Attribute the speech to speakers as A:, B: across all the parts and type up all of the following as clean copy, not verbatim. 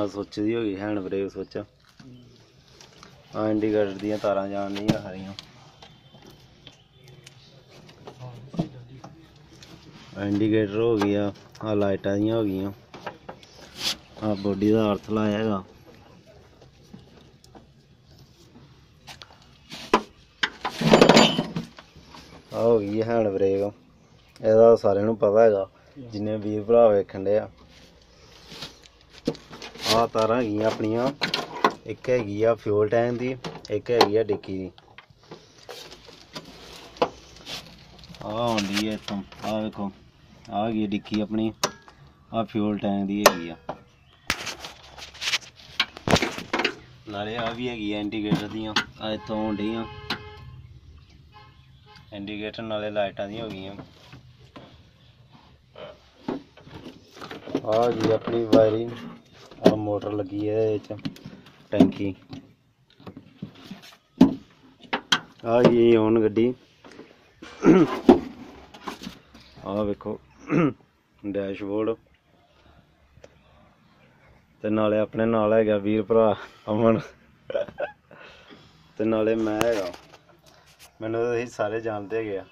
A: सुच दी हो गई hand brake सुच। Indicator दी तारां जान नहीं सारियां। इंडीकेटर हो गया, आ लाइटां दियां हो गई, आ बॉडी का अर्थ लाया है। आ हो गई हैंड ब्रेक, ਇਹਦਾ ਸਾਰਿਆਂ ਨੂੰ पता है जिन्हें वीर भरा वेखण डे आ तारां हैगियां अपनियां, एक हैगी आ फ्यूल टैंक दी, एक हैगी आ डिक्की दी। आ आउंदी है इत्थों, आ देखो आ गई डिक्की अपनी, आ फ्यूल टैंक दी हैगी आ, नाले आ भी हैगी इंडीकेटर दियां, आ इत्थों आउण डियां इंडीकेटर, नाले लाइटां दी हो गई। आ गई अपनी वायरिंग, आ मोटर लगी है टैंकी, आ गई ऑन गड्डी। आ वेखो डैशबोर्ड, ते नाले अपने नाल है वीर भरा अमन, ते नाले मैं है, मैनू तो सारे जानते गए।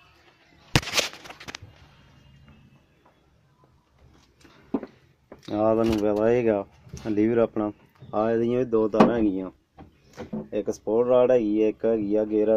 A: तुहानू पता है लीवर अपना, आ इहदियां भी दो तारां हैगियां, एक स्पोर्ट राड हैगी, एक हैगी गेयर